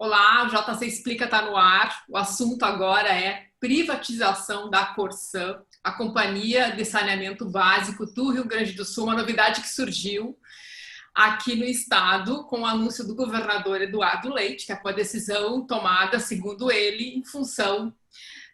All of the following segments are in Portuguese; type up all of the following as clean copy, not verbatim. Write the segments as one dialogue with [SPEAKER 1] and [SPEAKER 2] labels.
[SPEAKER 1] Olá, o JC Explica está no ar. O assunto agora é privatização da Corsã, a Companhia de Saneamento Básico do Rio Grande do Sul, uma novidade que surgiu aqui no estado com o anúncio do governador Eduardo Leite, que é uma decisão tomada, segundo ele, em função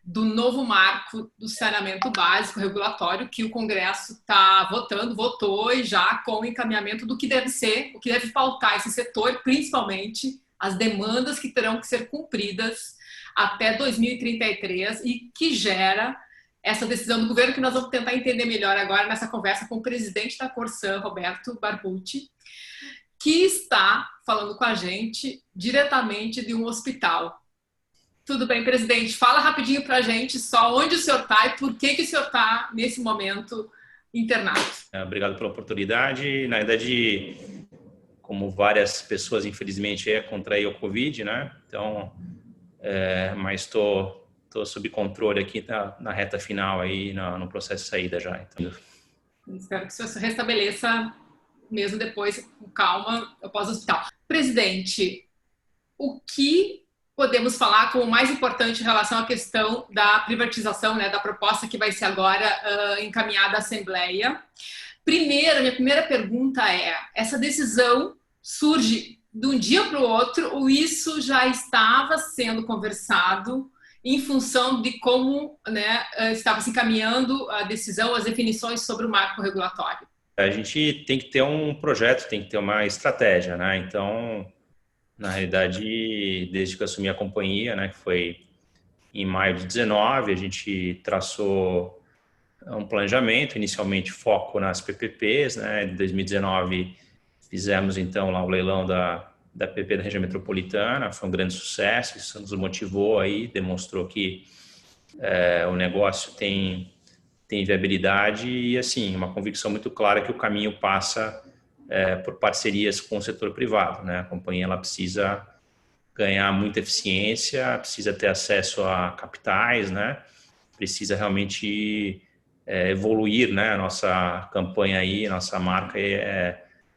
[SPEAKER 1] do novo marco do saneamento básico regulatório que o Congresso está votou e já com o encaminhamento do que deve ser, o que deve pautar esse setor, principalmente as demandas que terão que ser cumpridas até 2033 e que gera essa decisão do governo, que nós vamos tentar entender melhor agora nessa conversa com o presidente da Corsã, Roberto Barbucci, que está falando com a gente diretamente de um hospital. Tudo bem, presidente? Fala rapidinho para a gente só onde o senhor está e por que o senhor está, nesse momento, internado.
[SPEAKER 2] Obrigado pela oportunidade. Na verdade, como várias pessoas, infelizmente, contraí o Covid, né? Então, mas estou sob controle aqui na reta final, aí, no processo de saída já. Então.
[SPEAKER 1] Espero que o senhor se restabeleça mesmo depois, com calma, após o hospital. Presidente, o que podemos falar como mais importante em relação à questão da privatização, né, da proposta que vai ser agora encaminhada à Assembleia? Primeiro, minha primeira pergunta é, essa decisão surge de um dia para o outro ou isso já estava sendo conversado em função de como, né, estava se encaminhando a decisão, as definições sobre o marco regulatório?
[SPEAKER 2] A gente tem que ter um projeto, tem que ter uma estratégia, né? Então, na realidade, desde que eu assumi a companhia, né, que foi em maio de 19, a gente traçou um planejamento, inicialmente foco nas PPPs, né? Em 2019 fizemos então lá o leilão da PP da região metropolitana, foi um grande sucesso, isso nos motivou aí, demonstrou que o negócio tem viabilidade e assim, uma convicção muito clara que o caminho passa por parcerias com o setor privado, né? A companhia ela precisa ganhar muita eficiência, precisa ter acesso a capitais, né? Precisa realmente evoluir, né? A nossa campanha aí, nossa marca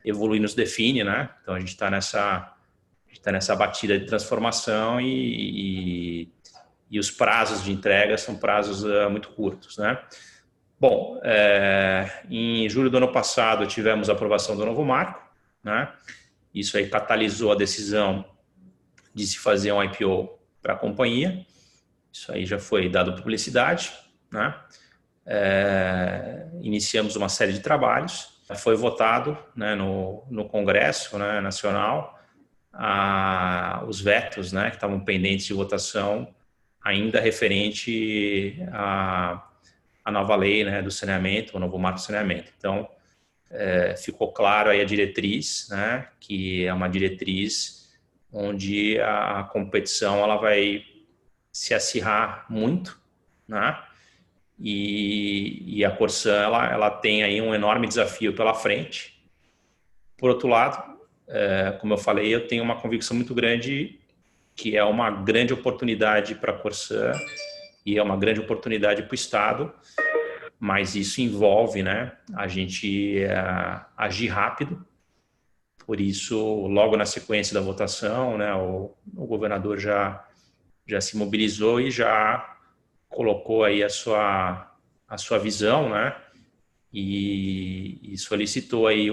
[SPEAKER 2] evoluir nos define, né? Então a gente está nessa batida de transformação e os prazos de entrega são prazos muito curtos, né? Bom, em julho do ano passado tivemos a aprovação do novo marco, né? Isso aí catalisou a decisão de se fazer um IPO para a companhia. Isso aí já foi dado publicidade, né? Iniciamos uma série de trabalhos. Foi votado, né, no Congresso, né, Nacional os vetos, né, que estavam pendentes de votação ainda referente a nova lei, né, do saneamento, o novo marco do saneamento. Então, ficou claro aí a diretriz, né, que é uma diretriz onde a competição ela vai se acirrar muito, né, e a Corsã ela tem aí um enorme desafio pela frente. Por outro lado, como eu falei, eu tenho uma convicção muito grande que é uma grande oportunidade para a Corsã e é uma grande oportunidade para o Estado, mas isso envolve, né, a gente agir rápido. Por isso, logo na sequência da votação, né, o governador já se mobilizou e já colocou aí a sua visão, né, e solicitou aí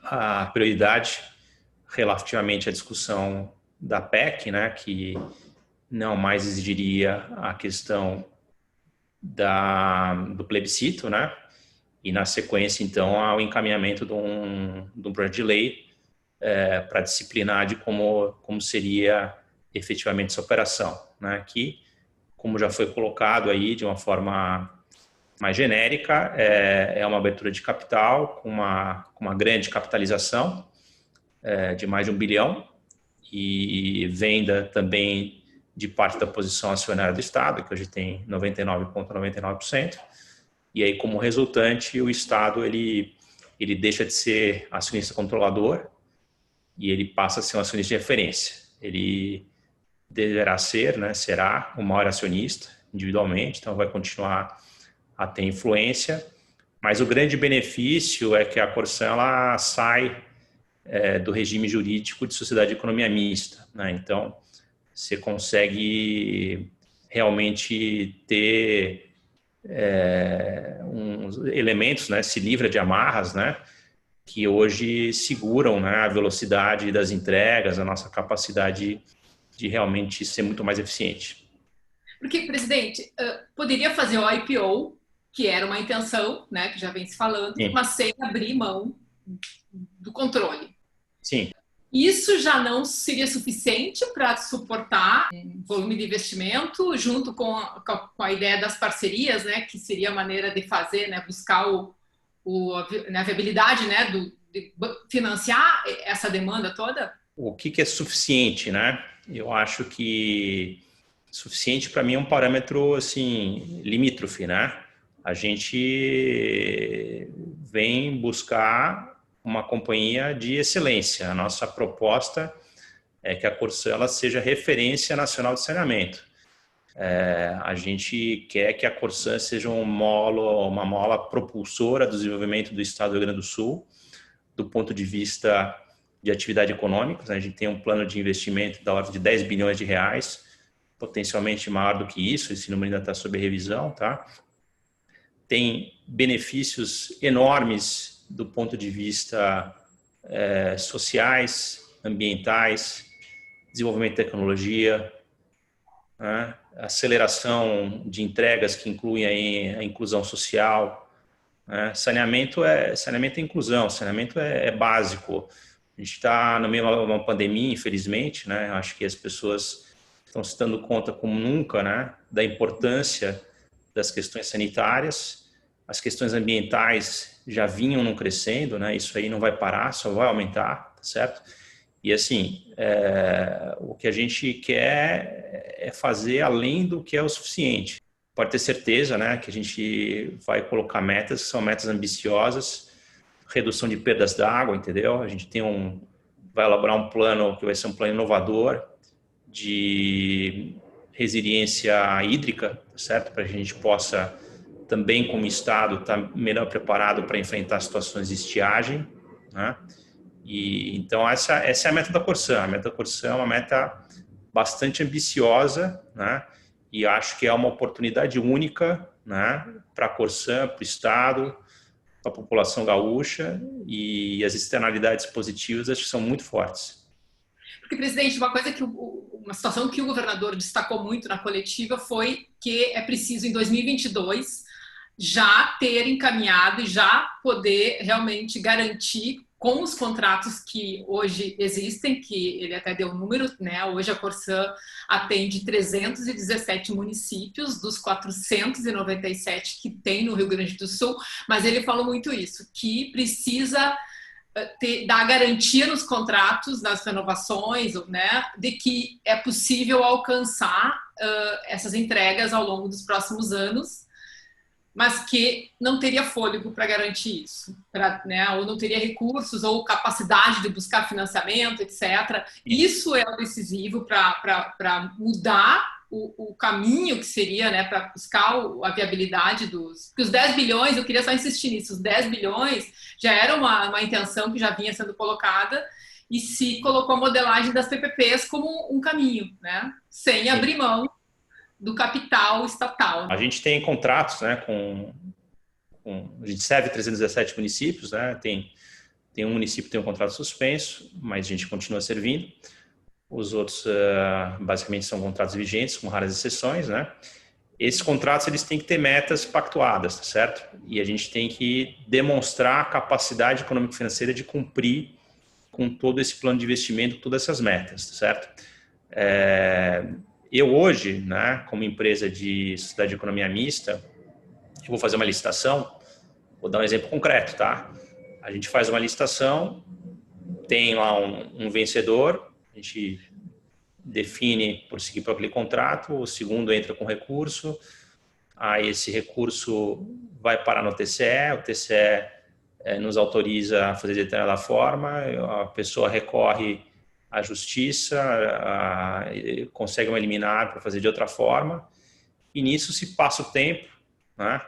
[SPEAKER 2] a prioridade relativamente à discussão da PEC, né, que não mais exigiria a questão do plebiscito, né? E na sequência, então, ao encaminhamento de um projeto de lei para disciplinar de como seria efetivamente essa operação, né? Que, como já foi colocado aí de uma forma mais genérica, é uma abertura de capital com uma grande capitalização de mais de 1 bilhão e venda também de parte da posição acionária do Estado, que hoje tem 99,99%. E aí, como resultante, o Estado ele deixa de ser acionista controlador e ele passa a ser um acionista de referência. Ele deverá ser, né, será o maior acionista individualmente, então vai continuar a ter influência. Mas o grande benefício é que a Corsã ela sai do regime jurídico de sociedade de economia mista, né? Então, você consegue realmente ter uns elementos, né? Se livra de amarras, né? Que hoje seguram, né, a velocidade das entregas, a nossa capacidade de realmente ser muito mais eficiente.
[SPEAKER 1] Porque, presidente, poderia fazer o IPO, que era uma intenção, né, que já vem se falando,
[SPEAKER 2] Sim.
[SPEAKER 1] mas sem abrir mão do controle.
[SPEAKER 2] Sim.
[SPEAKER 1] Isso já não seria suficiente para suportar um volume de investimento, junto com a ideia das parcerias, né, que seria a maneira de fazer, né, buscar a viabilidade, né, de financiar essa demanda toda?
[SPEAKER 2] O que é suficiente, né? Eu acho que suficiente para mim é um parâmetro assim limítrofe, né? A gente vem buscar uma companhia de excelência. A nossa proposta é que a Corsã ela seja referência nacional de saneamento. A gente quer que a Corsã seja uma mola propulsora do desenvolvimento do Estado do Rio Grande do Sul, do ponto de vista de atividade econômica. A gente tem um plano de investimento da ordem de 10 bilhões de reais, potencialmente maior do que isso, esse número ainda está sob revisão, tá? Tem benefícios enormes do ponto de vista sociais, ambientais, desenvolvimento de tecnologia, né? Aceleração de entregas que incluem a inclusão social, né? Saneamento é inclusão, saneamento é básico. A gente está no meio de uma pandemia, infelizmente, né? Acho que as pessoas estão se dando conta como nunca, né, da importância das questões sanitárias. As questões ambientais já vinham não crescendo, né? Isso aí não vai parar, só vai aumentar, tá certo? E assim, o que a gente quer é fazer além do que é o suficiente. Pode ter certeza, né, que a gente vai colocar metas que são metas ambiciosas, redução de perdas d'água, entendeu? A gente vai elaborar um plano que vai ser um plano inovador de resiliência hídrica, tá certo? Para que a gente possa também, como Estado, estar melhor preparado para enfrentar situações de estiagem, né? E então essa é a meta da Corsã. A meta da Corsã é uma meta bastante ambiciosa, né? E acho que é uma oportunidade única, né, para a Corsã, para o Estado, para a população gaúcha, e as externalidades positivas acho que são muito fortes.
[SPEAKER 1] Porque, presidente, uma situação que o governador destacou muito na coletiva foi que é preciso, em 2022, já ter encaminhado e já poder realmente garantir com os contratos que hoje existem, que ele até deu o número, né? Hoje a Corsã atende 317 municípios dos 497 que tem no Rio Grande do Sul, mas ele falou muito isso, que precisa dar garantia nos contratos, nas renovações, né, de que é possível alcançar essas entregas ao longo dos próximos anos, mas que não teria fôlego para garantir isso, né, ou não teria recursos ou capacidade de buscar financiamento, etc. Isso é o decisivo para mudar o caminho que seria, né, para buscar a viabilidade porque os 10 bilhões, eu queria só insistir nisso, os 10 bilhões já era uma intenção que já vinha sendo colocada e se colocou a modelagem das PPPs como um caminho, né, sem abrir mão do capital estatal.
[SPEAKER 2] A gente tem contratos, né, a gente serve 317 municípios, né, tem um município que tem um contrato suspenso, mas a gente continua servindo. Os outros, basicamente, são contratos vigentes, com raras exceções, né? Esses contratos, eles têm que ter metas pactuadas, tá certo? E a gente tem que demonstrar a capacidade econômico-financeira de cumprir com todo esse plano de investimento, todas essas metas, tá certo? Eu hoje, né, como empresa de sociedade de economia mista, eu vou fazer uma licitação, vou dar um exemplo concreto, tá? A gente faz uma licitação, tem lá um vencedor, a gente define por seguir para aquele contrato, o segundo entra com recurso, aí esse recurso vai parar no TCE, o TCE nos autoriza a fazer de determinada forma, a pessoa recorre à justiça, consegue uma liminar para fazer de outra forma, e nisso se passa o tempo, né?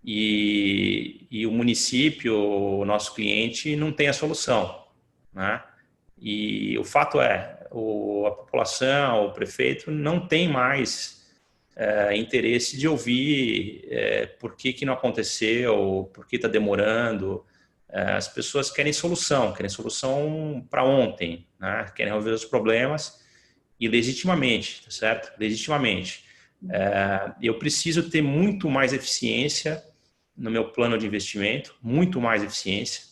[SPEAKER 2] E o município, o nosso cliente, não tem a solução. né? E o fato é, a população, o prefeito não tem mais interesse de ouvir por que não aconteceu, por que está demorando. As pessoas querem solução para ontem, né? Querem resolver os problemas e legitimamente, tá certo? Legitimamente. Eu preciso ter muito mais eficiência no meu plano de investimento, muito mais eficiência,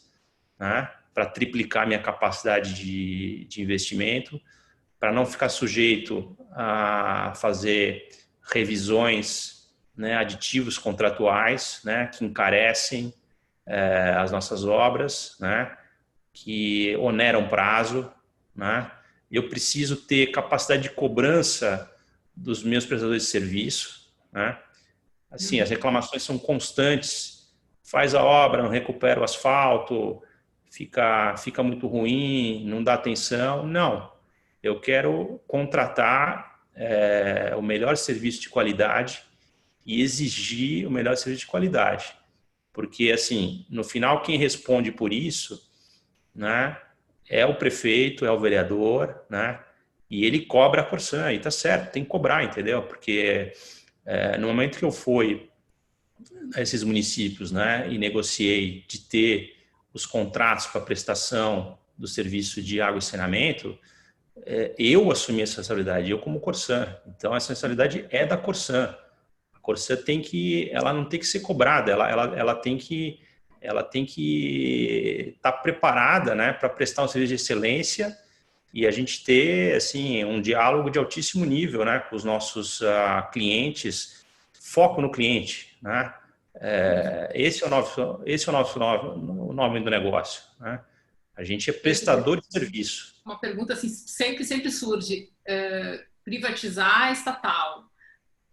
[SPEAKER 2] né? Para triplicar minha capacidade de investimento, para não ficar sujeito a fazer revisões, né, aditivos contratuais, né, que encarecem as nossas obras, né, que oneram prazo, né. Eu preciso ter capacidade de cobrança dos meus prestadores de serviço, né. Assim, as reclamações são constantes. Faz a obra, não recupera o asfalto, fica muito ruim, não dá atenção. Não, eu quero contratar o melhor serviço de qualidade e exigir o melhor serviço de qualidade. Porque, assim, no final, quem responde por isso, né, é o prefeito, é o vereador, né, e ele cobra a Corsan, e tá certo, tem que cobrar, entendeu? Porque no momento que eu fui a esses municípios, né, e negociei de ter os contratos para prestação do serviço de água e saneamento, eu assumi essa responsabilidade, eu como Corsan. Então, essa responsabilidade é da Corsan. A Corsan ela não tem que ser cobrada, ela tem que estar preparada, né, para prestar um serviço de excelência e a gente ter assim um diálogo de altíssimo nível, né, com os nossos clientes, foco no cliente, né? Esse é o nome do negócio, né? A gente é prestador de serviço.
[SPEAKER 1] Uma pergunta assim, sempre surge, privatizar a estatal,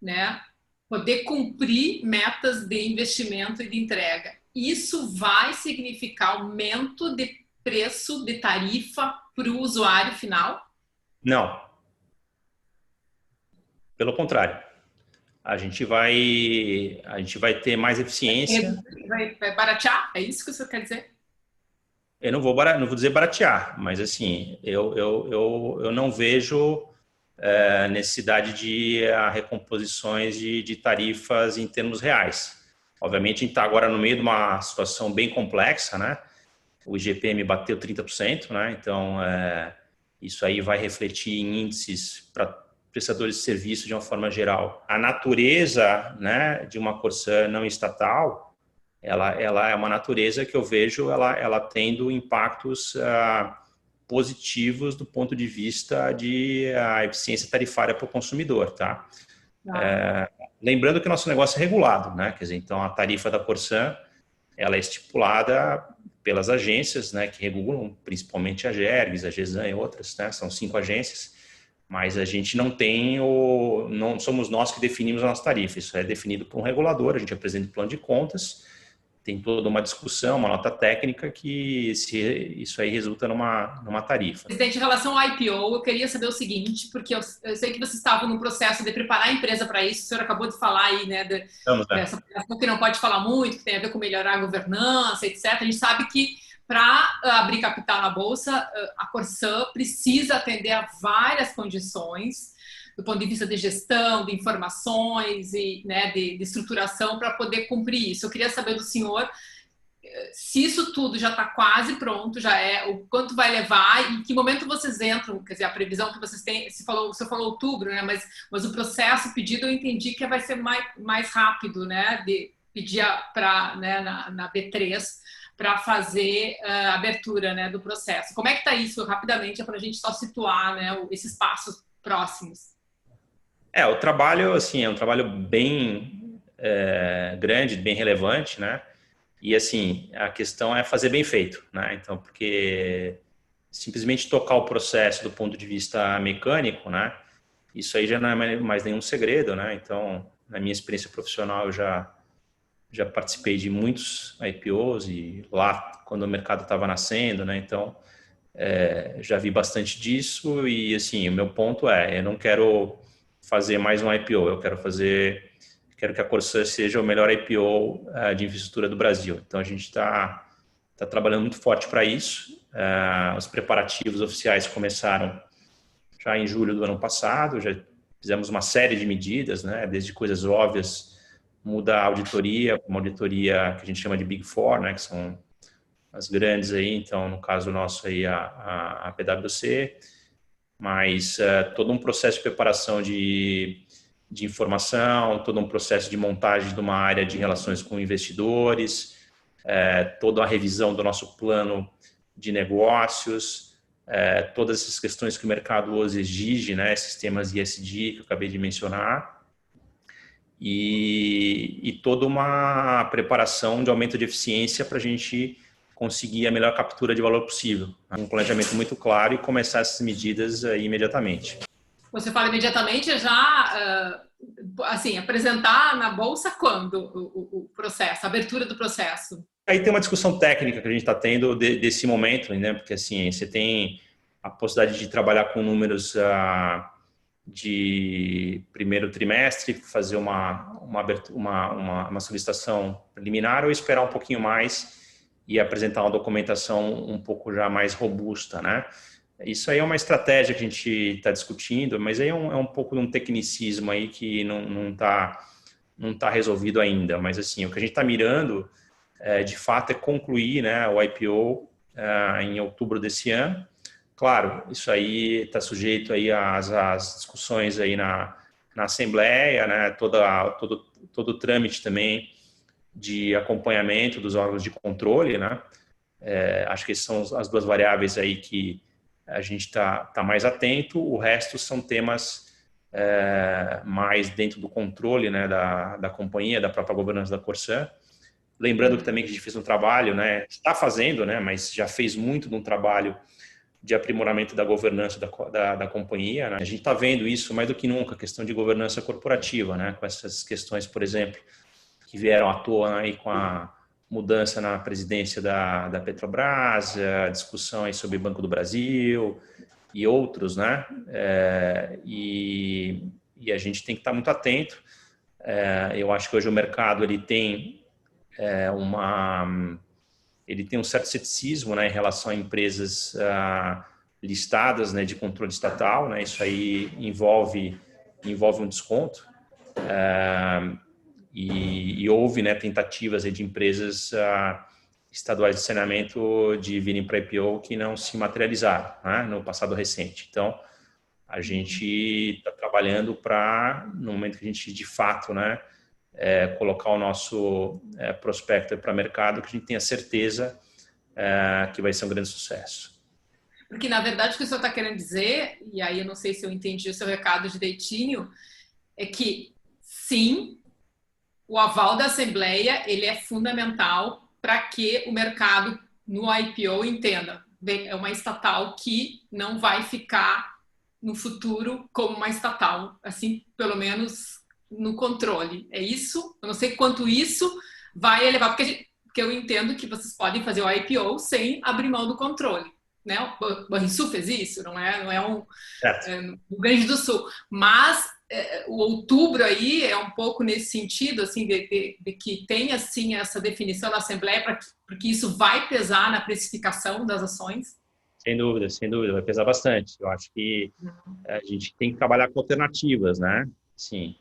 [SPEAKER 1] né? Poder cumprir metas de investimento e de entrega. Isso vai significar aumento de preço, de tarifa para o usuário final?
[SPEAKER 2] Não. Pelo contrário. A gente vai ter mais eficiência.
[SPEAKER 1] Vai baratear? É isso que você quer dizer?
[SPEAKER 2] Eu não vou dizer baratear, mas assim, eu não vejo necessidade de recomposições de tarifas em termos reais. Obviamente, a gente está agora no meio de uma situação bem complexa, né? O IGPM bateu 30%, né? Então, isso aí vai refletir em índices para prestadores de serviço de uma forma geral. A natureza, né, de uma Corsan não estatal, ela é uma natureza que eu vejo ela tendo impactos positivos do ponto de vista de eficiência tarifária para o consumidor, tá? Lembrando que o nosso negócio é regulado, né? Quer dizer, então a tarifa da Corsan ela é estipulada pelas agências, né, que regulam, principalmente a Gergs, a Gesan e outras, né? São 5 agências, mas a gente não somos nós que definimos a nossa tarifa, isso é definido por um regulador, a gente apresenta o plano de contas, tem toda uma discussão, uma nota técnica que isso aí resulta numa tarifa.
[SPEAKER 1] Presidente, em relação ao IPO, eu queria saber o seguinte, porque eu sei que vocês estavam no processo de preparar a empresa para isso, o senhor acabou de falar aí, né, dessa operação que não pode falar muito, que tem a ver com melhorar a governança, etc. A gente sabe que para abrir capital na Bolsa, a Corsan precisa atender a várias condições, do ponto de vista de gestão, de informações e, né, de estruturação para poder cumprir isso. Eu queria saber do senhor se isso tudo já está quase pronto, o quanto vai levar e em que momento vocês entram, quer dizer, a previsão que vocês têm, você falou outubro, né, mas o processo, o pedido, eu entendi que vai ser mais rápido, né, de pedir né, na B3 para fazer a abertura, né, do processo. Como é que está isso rapidamente, para a gente só situar, né, esses passos próximos?
[SPEAKER 2] O trabalho, assim, é um trabalho bem grande, bem relevante, né? E, assim, a questão é fazer bem feito, né? Então, porque simplesmente tocar o processo do ponto de vista mecânico, né? Isso aí já não é mais nenhum segredo, né? Então, na minha experiência profissional, eu já participei de muitos IPOs e lá, quando o mercado estava nascendo, né? Então, já vi bastante disso e, assim, o meu ponto eu não quero fazer mais um IPO, quero que a Corsan seja o melhor IPO de infraestrutura do Brasil. Então, a gente está trabalhando muito forte para isso. Os preparativos oficiais começaram já em julho do ano passado, já fizemos uma série de medidas, né, desde coisas óbvias, muda a auditoria, uma auditoria que a gente chama de Big Four, né, que são as grandes aí, então no caso nosso aí a PwC, mas todo um processo de preparação de informação, todo um processo de montagem de uma área de relações com investidores, toda a revisão do nosso plano de negócios, todas essas questões que o mercado hoje exige, né, sistemas ESG que eu acabei de mencionar, e toda uma preparação de aumento de eficiência para a gente conseguir a melhor captura de valor possível. Um planejamento muito claro e começar essas medidas imediatamente.
[SPEAKER 1] Você fala imediatamente já, assim, apresentar na Bolsa quando o processo, a abertura do processo?
[SPEAKER 2] Aí tem uma discussão técnica que a gente está tendo desse momento, né? Porque assim, você tem a possibilidade de trabalhar com números de primeiro trimestre, fazer uma solicitação preliminar ou esperar um pouquinho mais e apresentar uma documentação um pouco já mais robusta, né? Isso aí é uma estratégia que a gente está discutindo, mas aí é um pouco de um tecnicismo aí que não tá resolvido ainda. Mas assim, o que a gente está mirando, de fato, é concluir, né, o IPO em outubro desse ano. Claro, isso aí está sujeito aí às discussões aí na Assembleia, né, todo o trâmite também de acompanhamento dos órgãos de controle, né? Acho que essas são as duas variáveis aí que a gente tá mais atento. O resto são temas mais dentro do controle, né, da companhia, da própria governança da Corsan. Lembrando que também que a gente fez um trabalho, né, está fazendo, né, mas já fez muito de um trabalho de aprimoramento da governança da companhia, né? A gente está vendo isso mais do que nunca, a questão de governança corporativa, né, com essas questões, por exemplo, que vieram à tona aí com a mudança na presidência da Petrobras, a discussão aí sobre Banco do Brasil e outros, né? E a gente tem que estar muito atento. Eu acho que hoje o mercado ele tem um certo ceticismo, né, em relação a empresas listadas, né, de controle estatal, né? Isso aí envolve um desconto. E houve, né, tentativas aí de empresas estaduais de saneamento de virem para IPO que não se materializaram, né, no passado recente. Então, a gente está trabalhando para, no momento que a gente de fato, né, colocar o nosso prospecto para o mercado, que a gente tenha certeza que vai ser um grande sucesso.
[SPEAKER 1] Porque, na verdade, o que o senhor está querendo dizer, e aí eu não sei se eu entendi o seu recado direitinho, é que, sim, o aval da Assembleia ele é fundamental para que o mercado no IPO entenda. É uma estatal que não vai ficar no futuro como uma estatal, assim, pelo menos no controle. É isso? Eu não sei quanto isso vai elevar, porque eu entendo que vocês podem fazer o IPO sem abrir mão do controle. Né? O Banrisul fez isso, não é no Rio Grande do Sul. Mas o outubro aí é um pouco nesse sentido, assim, de que tem assim essa definição na Assembleia porque isso vai pesar na precificação das ações.
[SPEAKER 2] Sem dúvida, vai pesar bastante. Eu acho que a gente tem que trabalhar com alternativas, né? Sim.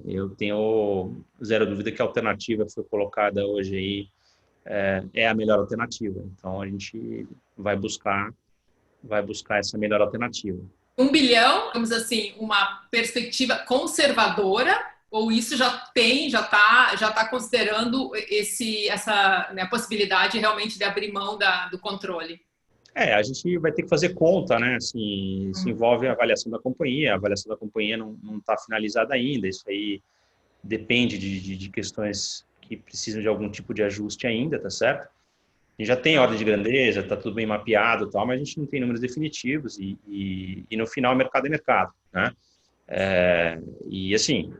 [SPEAKER 2] Eu tenho zero dúvida que a alternativa que foi colocada hoje aí é a melhor alternativa. Então a gente vai buscar essa melhor alternativa.
[SPEAKER 1] 1 bilhão, vamos assim, uma perspectiva conservadora, ou isso já está considerando essa, né, possibilidade realmente de abrir mão do controle?
[SPEAKER 2] A gente vai ter que fazer conta, né? Assim, isso envolve a avaliação da companhia. A avaliação da companhia não está finalizada ainda. Isso aí depende de questões que precisam de algum tipo de ajuste ainda, tá certo? A gente já tem ordem de grandeza, está tudo bem mapeado e tal, mas a gente não tem números definitivos e no final mercado é mercado, né? E assim,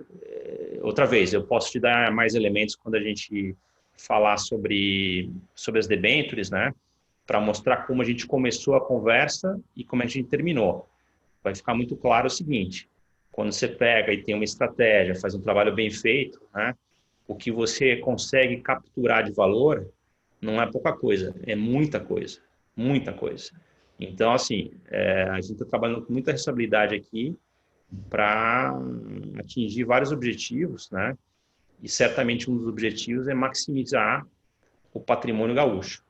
[SPEAKER 2] outra vez, eu posso te dar mais elementos quando a gente falar sobre as debêntures, né? Para mostrar como a gente começou a conversa e como a gente terminou. Vai ficar muito claro o seguinte: quando você pega e tem uma estratégia, faz um trabalho bem feito, né? O que você consegue capturar de valor não é pouca coisa, é muita coisa. muita coisa. Então, assim, a gente está trabalhando com muita responsabilidade aqui para atingir vários objetivos, né? E certamente um dos objetivos é maximizar o patrimônio gaúcho,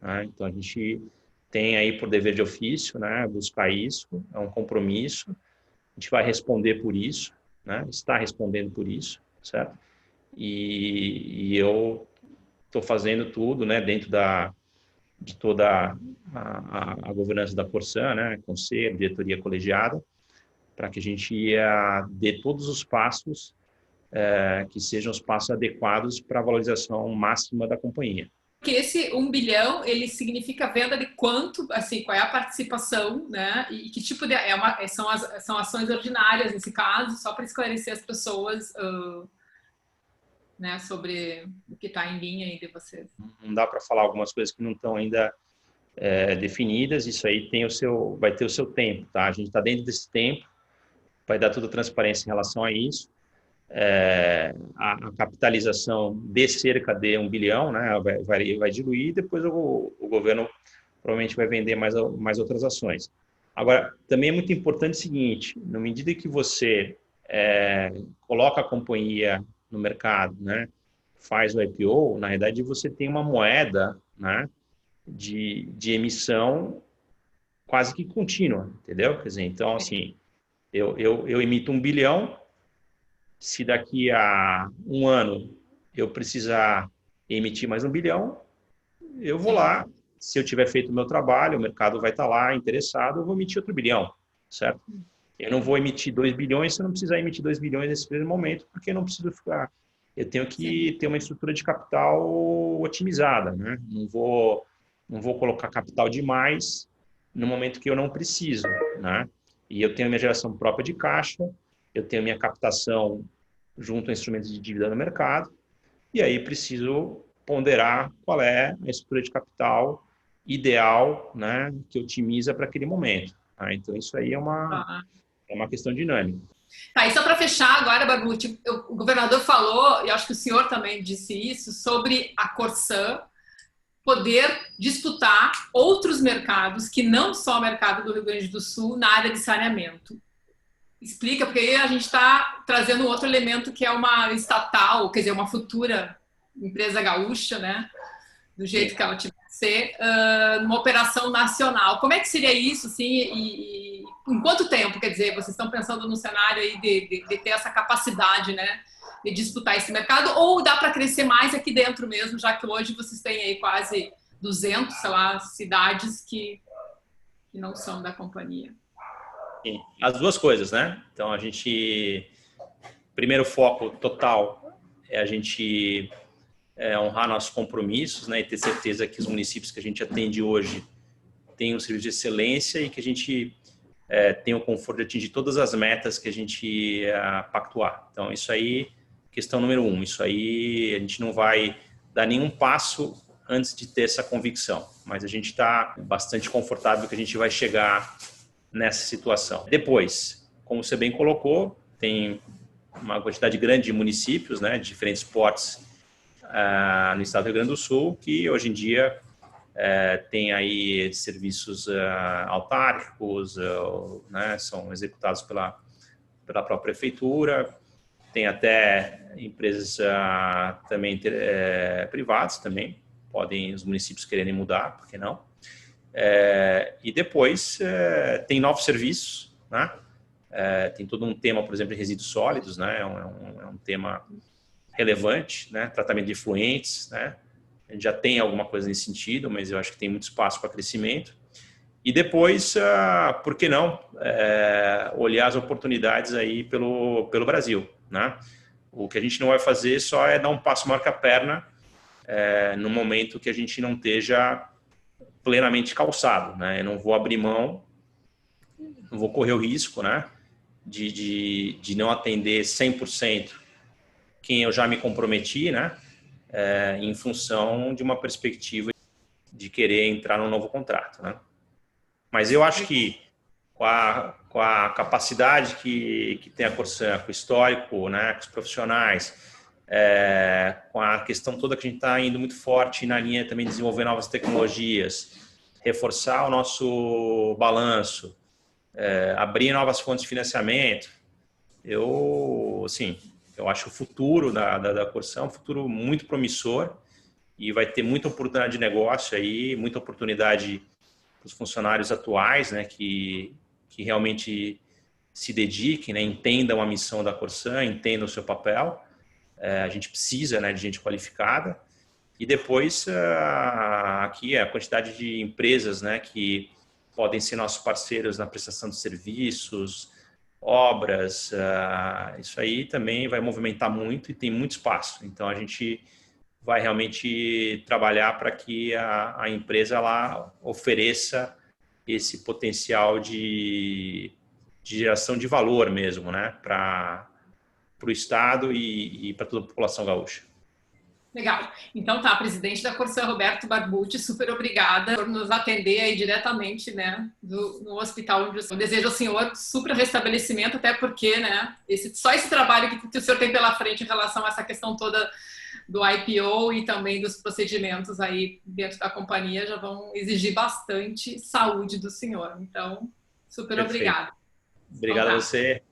[SPEAKER 2] né? Então, a gente tem aí por dever de ofício, né, buscar isso, é um compromisso, a gente vai responder por isso, né? Está respondendo por isso, certo? E eu estou fazendo tudo, né, dentro de toda a governança da Corsan, né, conselho, diretoria colegiada, para que a gente dê todos os passos que sejam os passos adequados para a valorização máxima da companhia.
[SPEAKER 1] Que esse 1 bilhão, ele significa venda de quanto, assim, qual é a participação, né? E que tipo de... são ações ordinárias nesse caso, só para esclarecer as pessoas, né, sobre o que está em linha aí de vocês.
[SPEAKER 2] Não dá para falar algumas coisas que não estão ainda definidas, isso aí vai ter o seu tempo, tá? A gente está dentro desse tempo, vai dar toda a transparência em relação a isso. A capitalização de cerca de 1 bilhão, né, vai diluir, depois o governo provavelmente vai vender mais outras ações. Agora, também é muito importante o seguinte, na medida que você coloca a companhia no mercado, né, faz o IPO, na verdade você tem uma moeda, né, de emissão quase que contínua, entendeu? Quer dizer, então, assim, eu emito 1 bilhão, se daqui a um ano eu precisar emitir mais 1 bilhão, eu vou lá, se eu tiver feito o meu trabalho, o mercado vai estar lá interessado, eu vou emitir outro bilhão, certo? Eu não vou emitir 2 bilhões se eu não precisar emitir 2 bilhões nesse primeiro momento, porque eu não preciso ficar... Eu tenho que ter uma estrutura de capital otimizada, né? Não vou colocar capital demais no momento que eu não preciso, né? E eu tenho minha geração própria de caixa, eu tenho minha captação junto a instrumentos de dívida no mercado, e aí preciso ponderar qual é a estrutura de capital ideal, né, que otimiza para aquele momento. Tá? Então, isso aí é uma questão dinâmica.
[SPEAKER 1] Tá, e só para fechar agora, Barbucci, o governador falou, e acho que o senhor também disse isso, sobre a Corsan poder disputar outros mercados que não só o mercado do Rio Grande do Sul na área de saneamento. Explica, porque aí a gente está trazendo outro elemento que é uma estatal, quer dizer, uma futura empresa gaúcha, né? Do jeito que ela tiver que ser, numa operação nacional. Como é que seria isso, assim, e em quanto tempo, quer dizer, vocês estão pensando no cenário aí de ter essa capacidade, né? De disputar esse mercado, ou dá para crescer mais aqui dentro mesmo, já que hoje vocês têm aí quase 200, sei lá, cidades que não são da companhia.
[SPEAKER 2] As duas coisas, né? Então, primeiro foco total é a gente honrar nossos compromissos, né? E ter certeza que os municípios que a gente atende hoje têm um serviço de excelência e que a gente tem o conforto de atingir todas as metas que a gente pactuar. Então, isso aí, questão número 1. Isso aí, a gente não vai dar nenhum passo antes de ter essa convicção. Mas a gente está bastante confortável que a gente vai chegar nessa situação. Depois, como você bem colocou, tem uma quantidade grande de municípios, né, de diferentes portes no estado do Rio Grande do Sul, que hoje em dia tem aí serviços autárquicos, né, são executados pela própria prefeitura, tem até empresas também privadas também, podem os municípios quererem mudar, por que não? E depois tem novos serviços, né? Tem todo um tema, por exemplo, de resíduos sólidos, né? É um tema relevante, né? Tratamento de efluentes, né? A gente já tem alguma coisa nesse sentido, mas eu acho que tem muito espaço para crescimento. E depois, por que não olhar as oportunidades aí pelo Brasil, né? O que a gente não vai fazer só é dar um passo maior que a perna no momento que a gente não esteja plenamente calçado, né? Eu não vou abrir mão, não vou correr o risco, né? De não atender 100% quem eu já me comprometi, né? Em função de uma perspectiva de querer entrar num novo contrato, né? Mas eu acho que com a capacidade que tem a Corsan, com o histórico, né? Com os profissionais, com a questão toda que a gente está indo muito forte na linha também de desenvolver novas tecnologias, reforçar o nosso balanço, abrir novas fontes de financiamento. Assim, eu acho o futuro da Corsã um futuro muito promissor e vai ter muita oportunidade de negócio aí, muita oportunidade para os funcionários atuais, né, que realmente se dediquem, né, entendam a missão da Corsã, entendam o seu papel. A gente precisa, né, de gente qualificada. E depois, aqui, a quantidade de empresas, né, que podem ser nossos parceiros na prestação de serviços, obras, isso aí também vai movimentar muito e tem muito espaço. Então, a gente vai realmente trabalhar para que a empresa ela ofereça esse potencial de geração de valor mesmo, né, para o Estado e para toda a população gaúcha.
[SPEAKER 1] Legal. Então tá, presidente da Corsã, Roberto Barbucci, super obrigada por nos atender aí diretamente, né, no hospital onde eu desejo ao senhor super restabelecimento, até porque, né, só esse trabalho que o senhor tem pela frente em relação a essa questão toda do IPO e também dos procedimentos aí dentro da companhia já vão exigir bastante saúde do senhor. Então, super
[SPEAKER 2] Perfeito.
[SPEAKER 1] obrigada.
[SPEAKER 2] Obrigado a você.